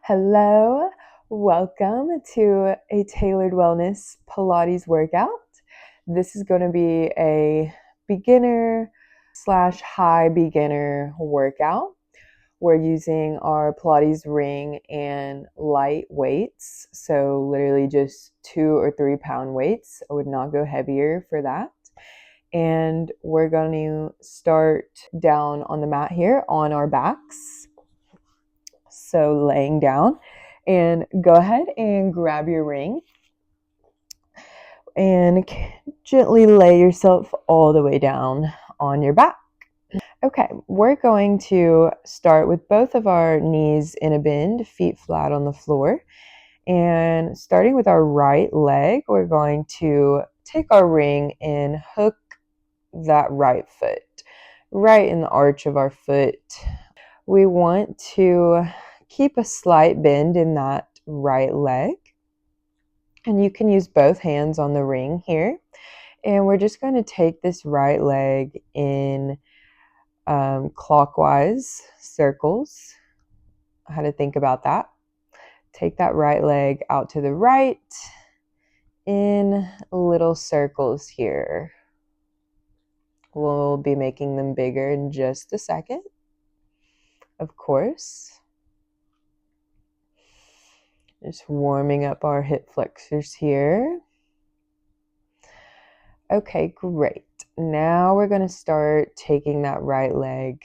Hello, welcome to a tailored wellness Pilates workout. This is going to be a beginner slash high beginner workout. We're using our Pilates ring and light weights, so literally just 2 or 3 pound weights. I would not go heavier for that. And we're going to start down on the mat here on our backs. So laying down, and go ahead and grab your ring and gently lay yourself all the way down on your back. Okay, we're going to start with both of our knees in a bend, feet flat on the floor. And starting with our right leg, we're going to take our ring and hook that right foot right in the arch of our foot. We want to keep a slight bend in that right leg. And you can use both hands on the ring here. And we're just going to take this right leg in clockwise circles. How to think about that. Take that right leg out to the right in little circles here. We'll be making them bigger in just a second, of course. Just warming up our hip flexors here. Okay, great. Now we're going to start taking that right leg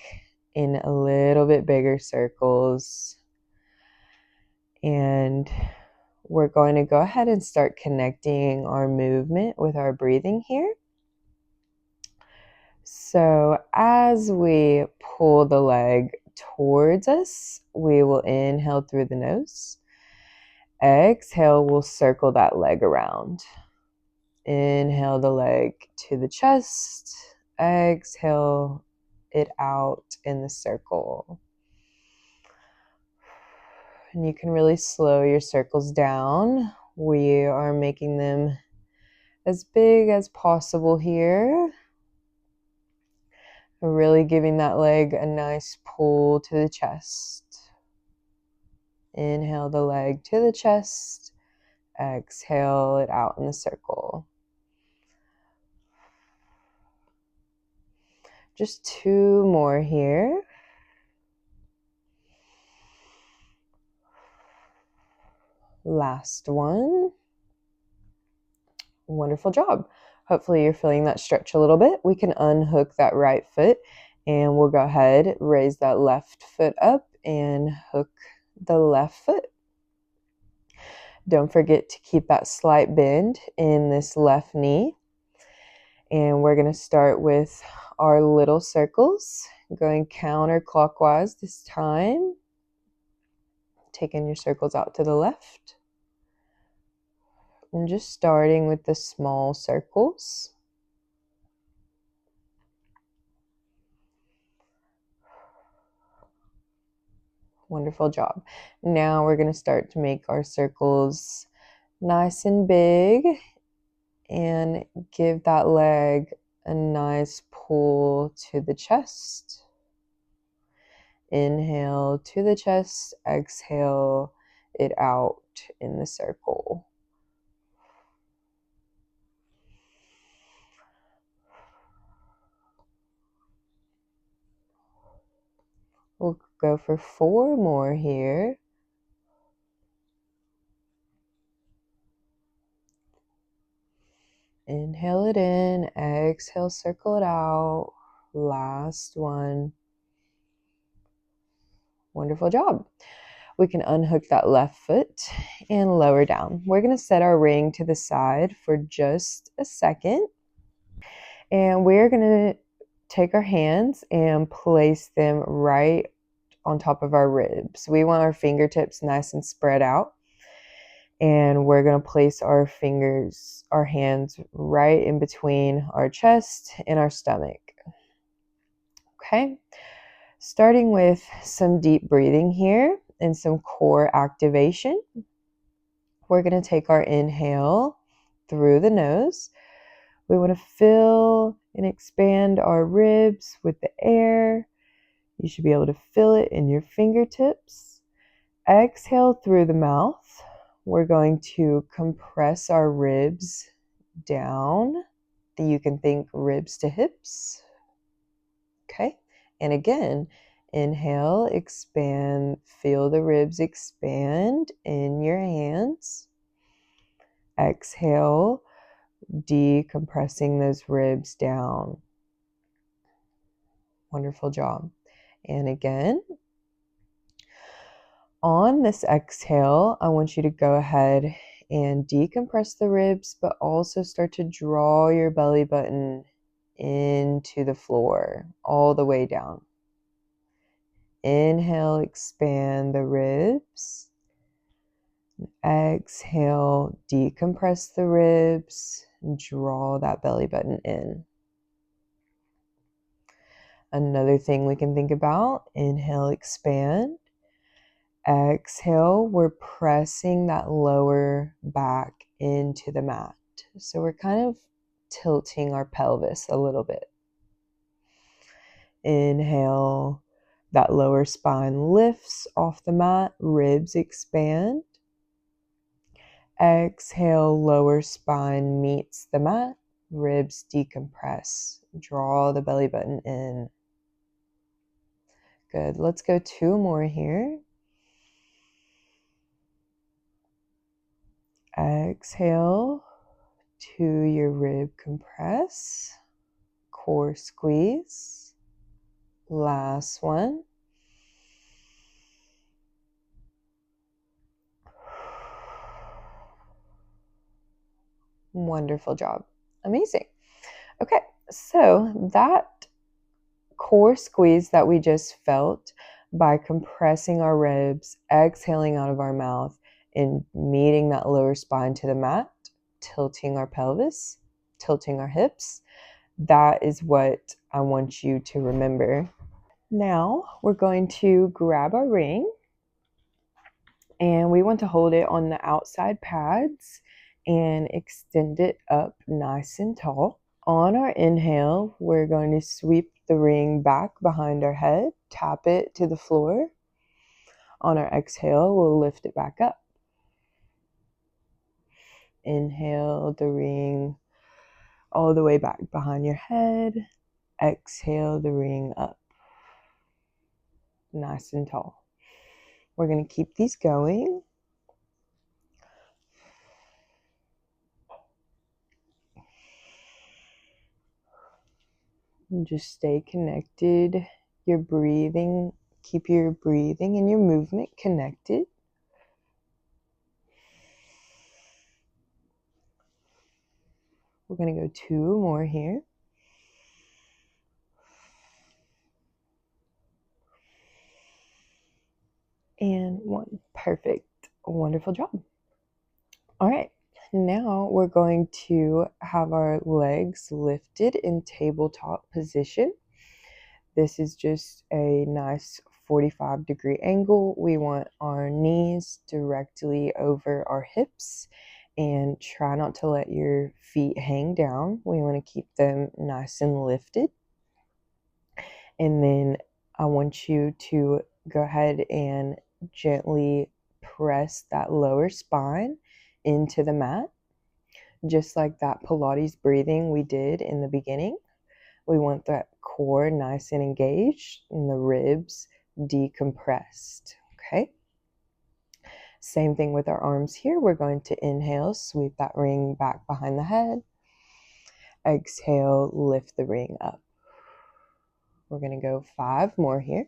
in a little bit bigger circles. And we're going to go ahead and start connecting our movement with our breathing here. So as we pull the leg towards us, we will inhale through the nose. Exhale, we'll circle that leg around. Inhale the leg to the chest. Exhale it out in the circle. And you can really slow your circles down. We are making them as big as possible here. Really giving that leg a nice pull to the chest. Inhale the leg to the chest. Exhale it out in the circle. Just 2 more here. Last one. Wonderful job. Hopefully you're feeling that stretch a little bit. We can unhook that right foot and we'll go ahead, raise that left foot up and hook the left foot. Don't forget to keep that slight bend in this left knee. And we're going to start with our little circles, going counterclockwise this time. Taking your circles out to the left. And just starting with the small circles. Wonderful job. Now we're going to start to make our circles nice and big and give that leg a nice pull to the chest. Inhale to the chest, exhale it out in the circle. We'll go for 4 more here. Inhale it in, exhale, circle it out. Last one. Wonderful job. We can unhook that left foot and lower down. We're going to set our ring to the side for just a second. And we're going to take our hands and place them right on top of our ribs. We want our fingertips nice and spread out. And we're going to place our hands right in between our chest and our stomach. Okay. Starting with some deep breathing here and some core activation. We're going to take our inhale through the nose. We want to fill and expand our ribs with the air. You should be able to feel it in your fingertips. Exhale through the mouth. We're going to compress our ribs down. You can think ribs to hips. Okay. And again, inhale, expand, feel the ribs expand in your hands. Exhale, decompressing those ribs down. Wonderful job. And again, on this exhale, I want you to go ahead and decompress the ribs, but also start to draw your belly button into the floor, all the way down. Inhale, expand the ribs. Exhale, decompress the ribs, and draw that belly button in. Another thing we can think about, inhale, expand. Exhale, we're pressing that lower back into the mat. So we're kind of tilting our pelvis a little bit. Inhale, that lower spine lifts off the mat, ribs expand. Exhale, lower spine meets the mat, ribs decompress. Draw the belly button in. Good. Let's go 2 more here. Exhale to your rib compress, core squeeze. Last one. Wonderful job. Amazing. Okay, so that core squeeze that we just felt by compressing our ribs, exhaling out of our mouth, and meeting that lower spine to the mat, tilting our pelvis, tilting our hips, that is what I want you to remember. Now we're going to grab our ring and we want to hold it on the outside pads and extend it up nice and tall. On our inhale, we're going to sweep the ring back behind our head, tap it to the floor. On our exhale, we'll lift it back up. Inhale the ring all the way back behind your head. Exhale the ring up. Nice and tall. We're going to keep these going. And just stay connected. Your breathing, keep your breathing and your movement connected. We're going to go 2 more here. And 1. Perfect. Wonderful job. All right. Now we're going to have our legs lifted in tabletop position. This is just a nice 45-degree angle. We want our knees directly over our hips and try not to let your feet hang down. We want to keep them nice and lifted. And then I want you to go ahead and gently press that lower spine into the mat, just like that Pilates breathing we did in the beginning. We want that core nice and engaged and the ribs decompressed, okay? Same thing with our arms here. We're going to inhale, sweep that ring back behind the head. Exhale, lift the ring up. We're going to go 5 more here.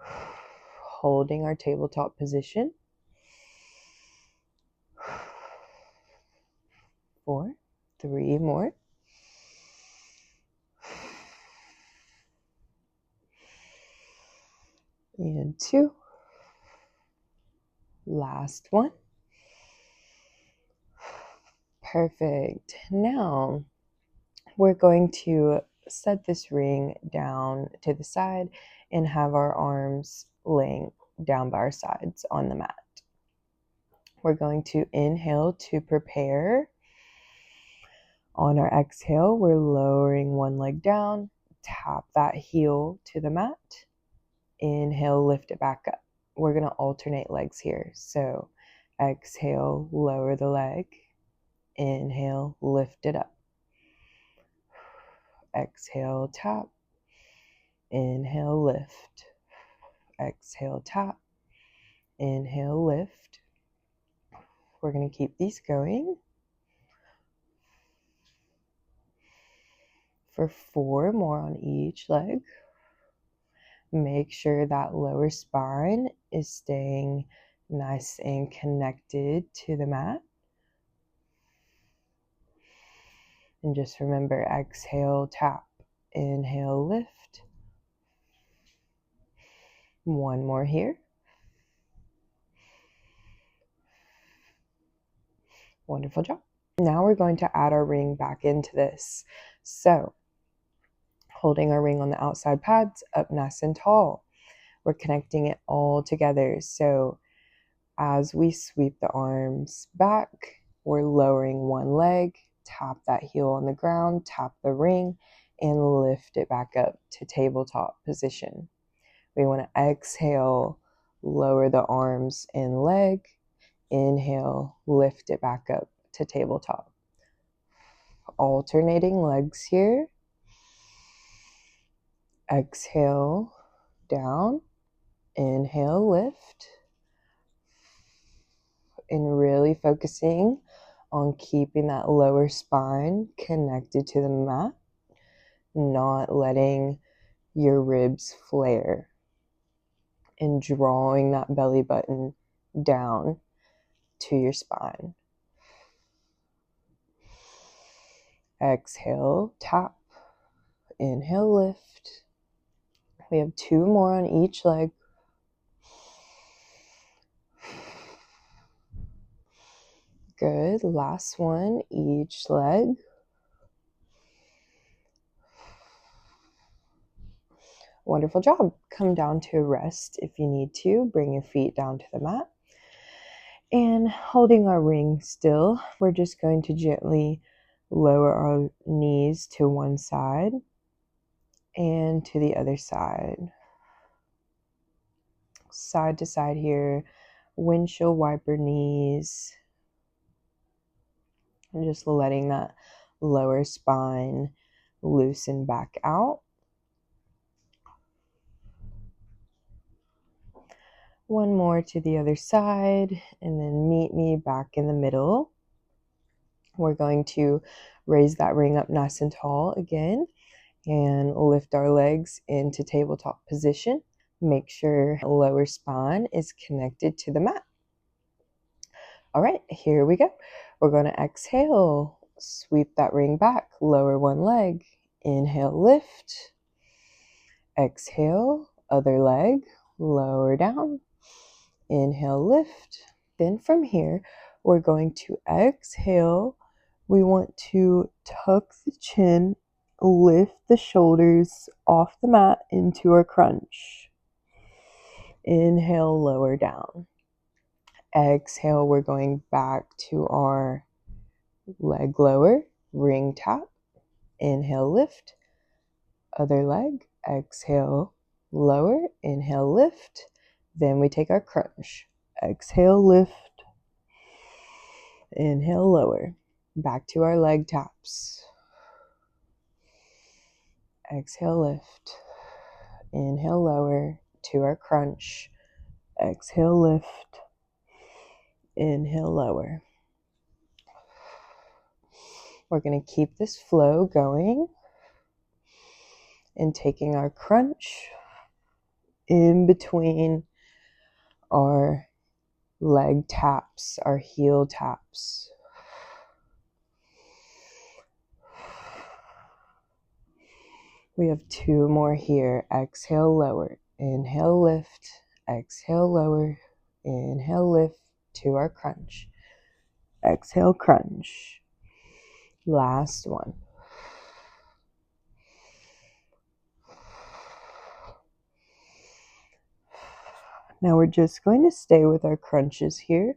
Holding our tabletop position. 4, 3 more. And 2. Last one. Perfect. Now we're going to set this ring down to the side and have our arms laying down by our sides on the mat. We're going to inhale to prepare. On our exhale, we're lowering one leg down, tap that heel to the mat. Inhale, lift it back up. we're going to alternate legs here. So exhale, lower the leg. Inhale, lift it up. Exhale, tap. Inhale, lift. Exhale, tap. Inhale, lift. We're going to keep these going for 4 more on each leg. Make sure that lower spine is staying nice and connected to the mat. And just remember, exhale, tap. Inhale, lift. 1 more here. Wonderful job. Now we're going to add our ring back into this. So, holding our ring on the outside pads up nice and tall. We're connecting it all together. So as we sweep the arms back, we're lowering one leg, tap that heel on the ground, tap the ring, and lift it back up to tabletop position. We want to exhale, lower the arms and leg. Inhale, lift it back up to tabletop. Alternating legs here. Exhale, down. Inhale, lift. And really focusing on keeping that lower spine connected to the mat, not letting your ribs flare, and drawing that belly button down to your spine. Exhale, tap. Inhale, lift. We have 2 more on each leg. Good. Last one, each leg. Wonderful job. Come down to rest if you need to. Bring your feet down to the mat. And holding our ring still, we're just going to gently lower our knees to one side and to the other side. Side to side here, windshield wiper knees. And just letting that lower spine loosen back out. One more to the other side, and then meet me back in the middle. We're going to raise that ring up nice and tall again and lift our legs into tabletop position. Make sure lower spine is connected to the mat. All right, here we go. We're going to exhale, sweep that ring back, lower one leg, inhale, lift. Exhale, other leg, lower down. Inhale, lift. Then from here, we're going to exhale. We want to tuck the chin, lift the shoulders off the mat into our crunch. Inhale, lower down. Exhale, we're going back to our leg lower, ring tap. Inhale, lift. Other leg, exhale, lower. Inhale, lift. Then we take our crunch. Exhale, lift. Inhale, lower. Back to our leg taps. Exhale, lift. Inhale, lower to our crunch. Exhale, lift. Inhale, lower. We're going to keep this flow going and taking our crunch in between our leg taps, our heel taps. We have 2 more here. Exhale, lower. Inhale, lift. Exhale, lower. Inhale, lift to our crunch. Exhale, crunch. Last one. Now we're just going to stay with our crunches here.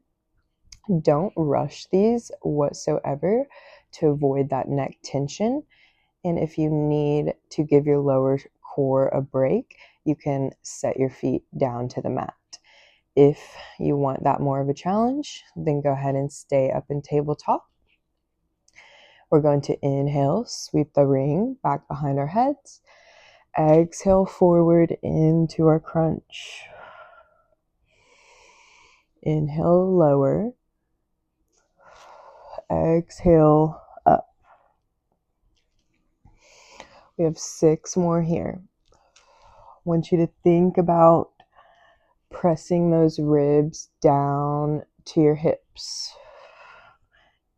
Don't rush these whatsoever to avoid that neck tension. And if you need to give your lower core a break, you can set your feet down to the mat. If you want that more of a challenge, then go ahead and stay up in tabletop. We're going to inhale, sweep the ring back behind our heads. Exhale forward into our crunch. Inhale, lower. Exhale, up. We have 6 more here. I want you to think about pressing those ribs down to your hips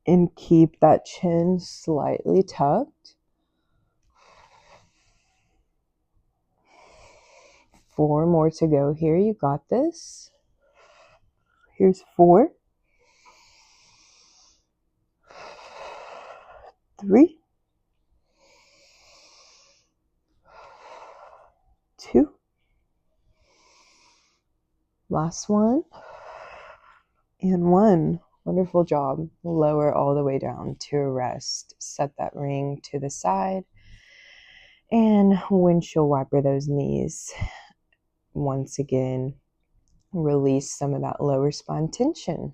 and keep that chin slightly tucked. 4 more to go here. You got this. Here's 4, 3, 2, last one, and 1. Wonderful job. Lower all the way down to a rest. Set that ring to the side and windshield wiper those knees. Once again, release some of that lower spine tension.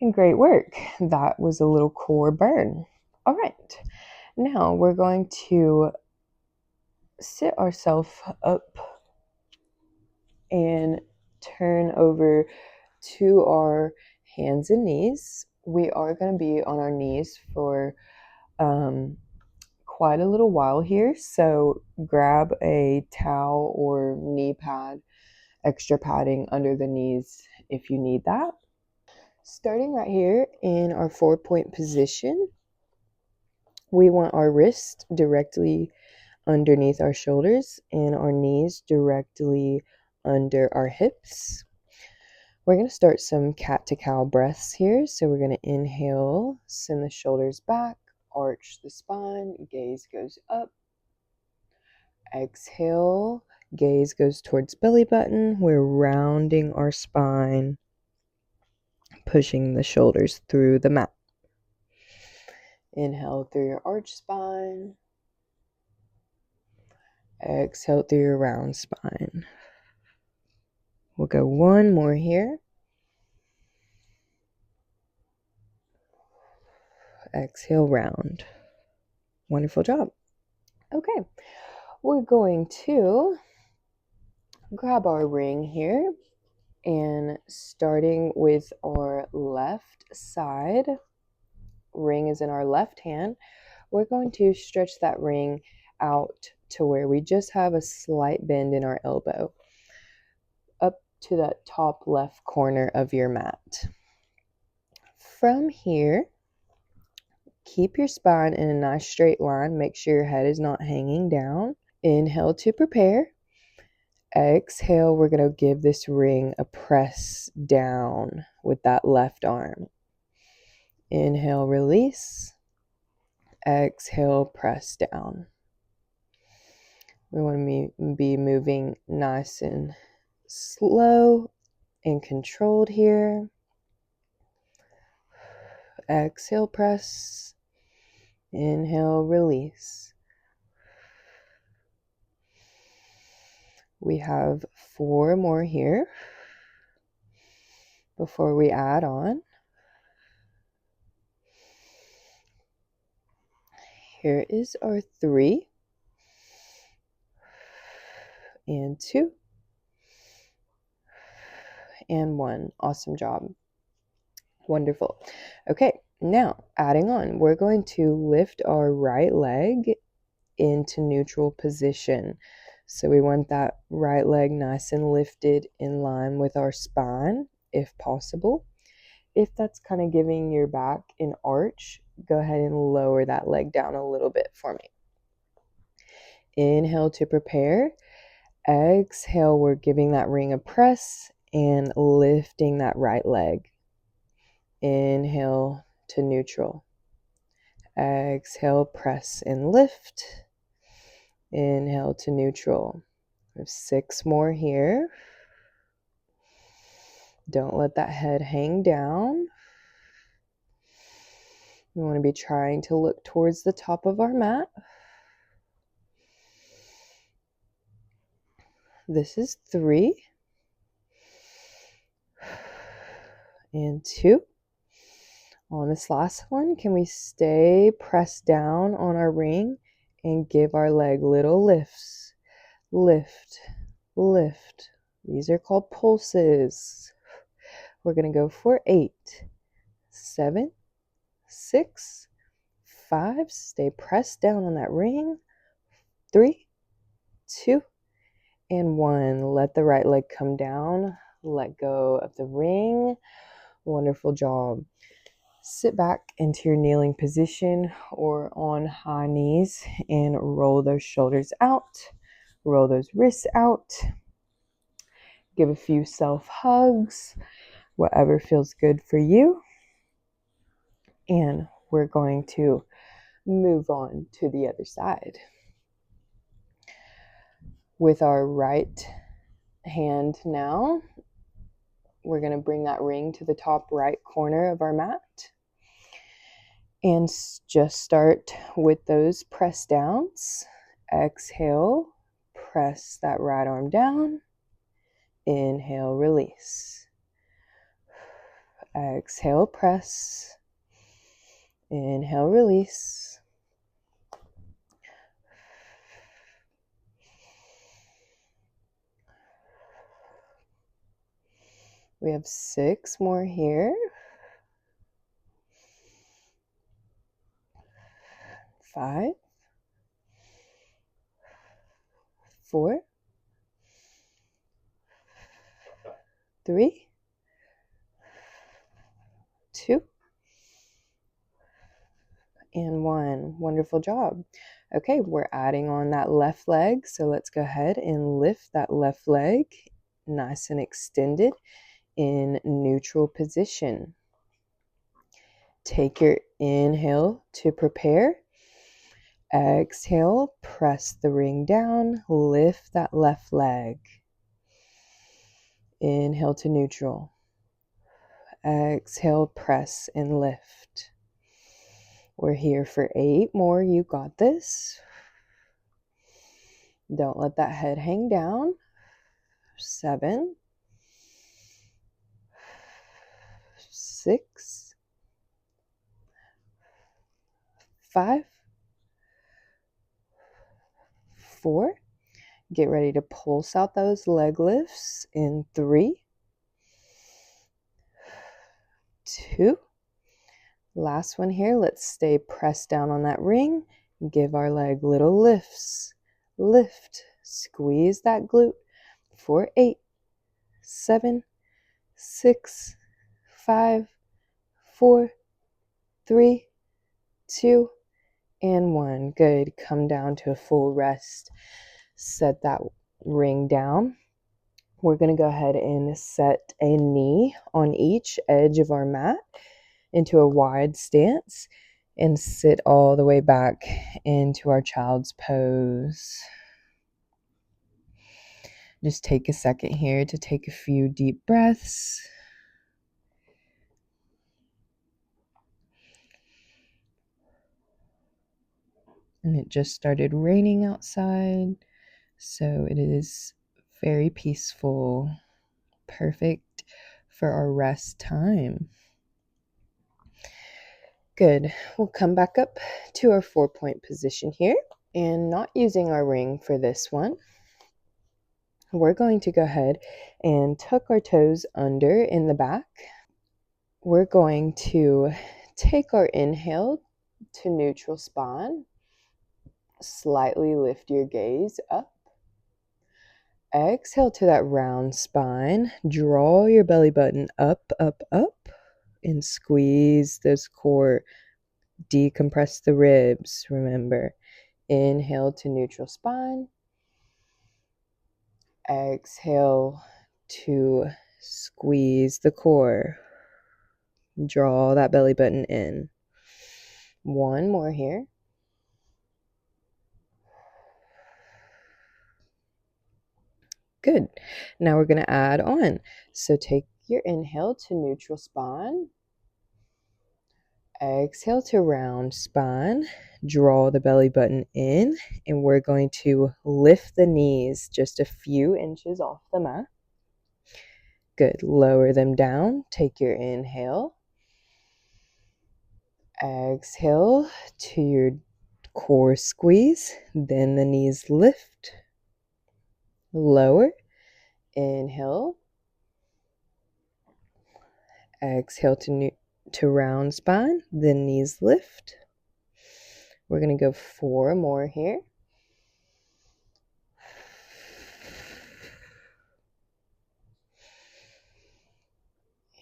And great work. That was a little core burn. All right. Now we're going to sit ourselves up and turn over to our hands and knees. We are going to be on our knees for quite a little while here. So grab a towel or knee pad, extra padding under the knees if you need that. Starting right here in our 4-point position, we want our wrists directly underneath our shoulders and our knees directly under our hips. We're going to start some cat-to-cow breaths here. So we're going to inhale, send the shoulders back, arch the spine, gaze goes up. Exhale, gaze goes towards belly button. We're rounding our spine, pushing the shoulders through the mat. Inhale through your arch spine. Exhale through your round spine. We'll go 1 more here. Exhale, round. Wonderful job. Okay, we're going to grab our ring here and starting with our left side, ring is in our left hand, we're going to stretch that ring out to where we just have a slight bend in our elbow, up to that top left corner of your mat. From here, keep your spine in a nice straight line. Make sure your head is not hanging down. Inhale to prepare. Exhale, we're going to give this ring a press down with that left arm. Inhale, release. Exhale, press down. We want to be moving nice and slow and controlled here. Exhale, press. Inhale, release. We have 4 more here before we add on. Here is our 3 and 2 and 1. Awesome job. Wonderful. Okay, now adding on, we're going to lift our right leg into neutral position. So we want that right leg nice and lifted in line with our spine, if possible. If that's kind of giving your back an arch, go ahead and lower that leg down a little bit for me. Inhale to prepare. Exhale, we're giving that ring a press and lifting that right leg. Inhale to neutral. Exhale, press and lift. Inhale to neutral. We have 6 more here. Don't let that head hang down. We want to be trying to look towards the top of our mat. This is 3 and 2. On this last one, can we stay pressed down on our ring and give our leg little lifts? Lift, lift. These are called pulses. We're going to go for 8, 7, 6, 5. Stay pressed down on that ring. 3, 2, and 1. Let the right leg come down. Let go of the ring. Wonderful job. Sit back into your kneeling position or on high knees and roll those shoulders out. Roll those wrists out. Give a few self hugs, whatever feels good for you. And we're going to move on to the other side. With our right hand now, we're going to bring that ring to the top right corner of our mat. And just start with those press downs. Exhale, press that right arm down. Inhale, release. Exhale, press. Inhale, release. We have 6 more here. 5, 4, 3, 2, and 1. Wonderful job. Okay, we're adding on that left leg. So let's go ahead and lift that left leg nice and extended in neutral position. Take your inhale to prepare. Exhale, press the ring down, lift that left leg. Inhale to neutral. Exhale, press and lift. We're here for 8 more. You got this. Don't let that head hang down. 7, 6, 5, 4. Get ready to pulse out those leg lifts in 3, 2. Last one here. Let's stay pressed down on that ring. Give our leg little lifts. Lift. Squeeze that glute for 8, 7, 6, 5, 4, 3, 2, and 1. Good. Come down to a full rest. Set that ring down. We're going to go ahead and set a knee on each edge of our mat into a wide stance and sit all the way back into our child's pose. Just take a second here to take a few deep breaths. And it just started raining outside, so it is very peaceful, perfect for our rest time. Good. We'll come back up to our 4-point position here, and not using our ring for this one. We're going to go ahead and tuck our toes under in the back. We're going to take our inhale to neutral spine. Slightly lift your gaze up. Exhale to that round spine. Draw your belly button up, up, up, and squeeze those core. Decompress the ribs, remember. Inhale to neutral spine. Exhale to squeeze the core. Draw that belly button in. 1 more here. Good. Now we're going to add on. So take your inhale to neutral spine. Exhale to round spine. Draw the belly button in. And we're going to lift the knees just a few inches off the mat. Good. Lower them down. Take your inhale. Exhale to your core squeeze. Then the knees lift. Lower. Inhale. Exhale to round spine. Then knees lift. We're going to go 4 more here.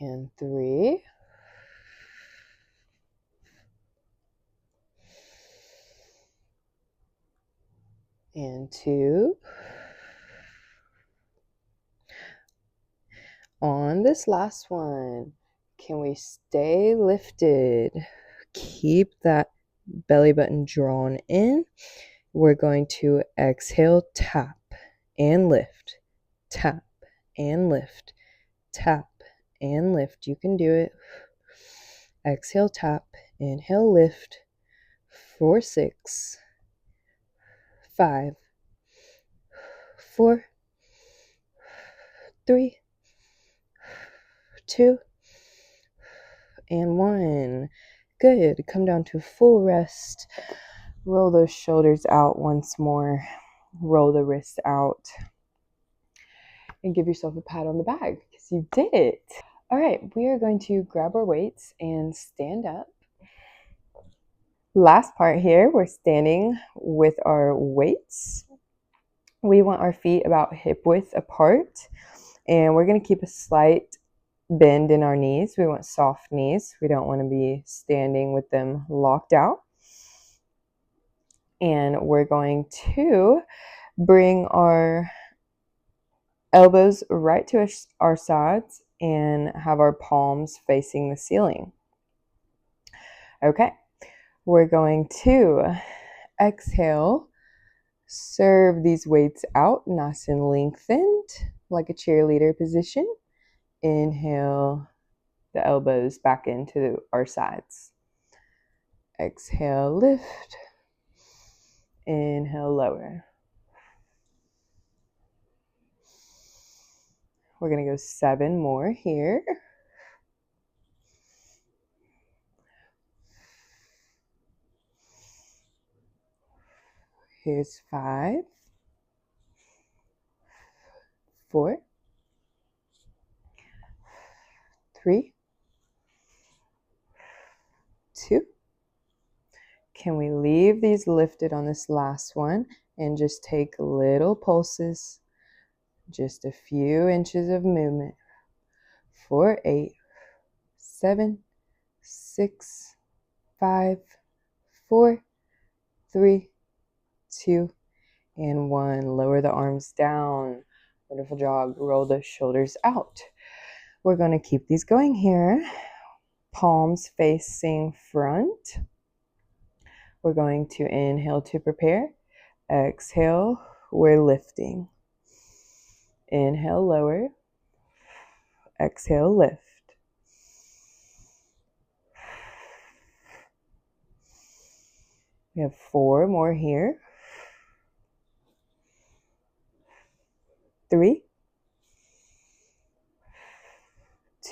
And 3. And 2. On this last one, can we stay lifted? Keep that belly button drawn in. We're going to exhale, tap and lift, tap and lift, tap and lift. You can do it. Exhale, tap, inhale, lift. 4, 6, 5, 4, 3, 2, and 1. Good. Come down to full rest. Roll those shoulders out once more. Roll the wrists out. And give yourself a pat on the back because you did it. All right, we are going to grab our weights and stand up. Last part here, we're standing with our weights. We want our feet about hip width apart, and we're going to keep a slight bend in our knees. We want soft knees. We don't want to be standing with them locked out. And we're going to bring our elbows right to our sides and have our palms facing the ceiling. Okay, we're going to exhale, serve these weights out nice and lengthened like a cheerleader position. Inhale the elbows back into our sides. Exhale, lift. Inhale, lower. We're going to go 7 more here. Here's 5, 4, 3, 2. Can we leave these lifted on this last one and just take little pulses, just a few inches of movement. 4, 8, 7, 6, 5, 4, 3, 2, and 1. Lower the arms down. Wonderful job. Roll the shoulders out. We're going to keep these going here. Palms facing front. We're going to inhale to prepare. Exhale, we're lifting. Inhale, lower. Exhale, lift. We have 4 more here. 3,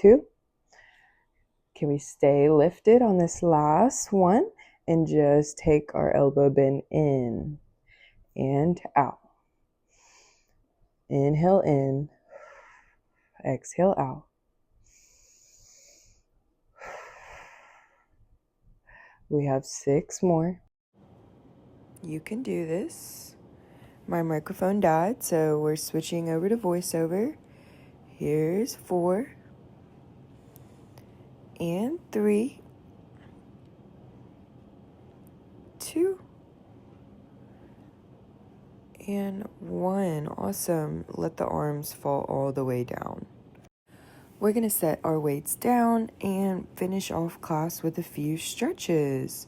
2. Can we stay lifted on this last one and just take our elbow bend in and out. Inhale in, exhale out. We have 6 more. You can do this. My microphone died, so we're switching over to voiceover. Here's 4 and 3, 2 and 1. Awesome. Let the arms fall all the way down. We're going to set our weights down and finish off class with a few stretches.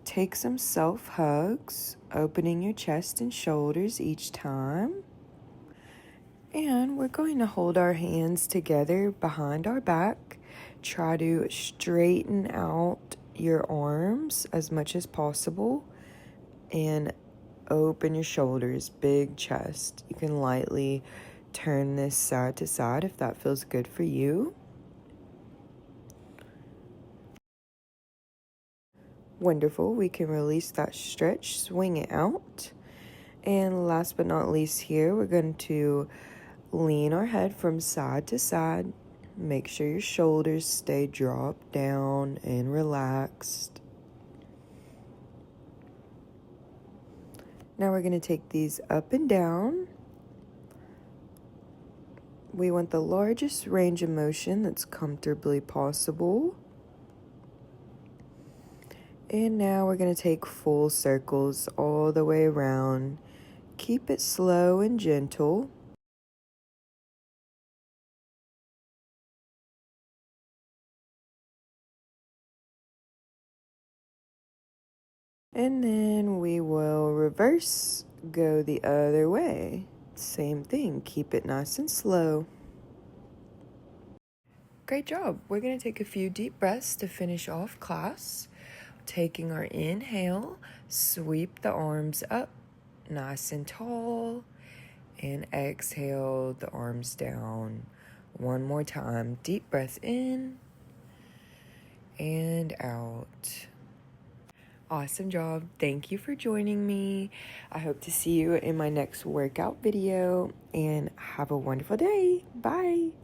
Take some self-hugs, opening your chest and shoulders each time. And we're going to hold our hands together behind our back. Try to straighten out your arms as much as possible and open your shoulders, big chest. You can lightly turn this side to side if that feels good for you. Wonderful. We can release that stretch, swing it out. And last but not least here, we're going to lean our head from side to side. Make sure your shoulders stay dropped down and relaxed. Now we're going to take these up and down. We want the largest range of motion that's comfortably possible. And now we're going to take full circles all the way around. Keep it slow and gentle. And then we will reverse, go the other way. Same thing, keep it nice and slow. Great job. We're going to take a few deep breaths to finish off class. Taking our inhale, sweep the arms up nice and tall. And exhale the arms down. One more time. Deep breath in and out. Awesome job. Thank you for joining me. I hope to see you in my next workout video and have a wonderful day. Bye.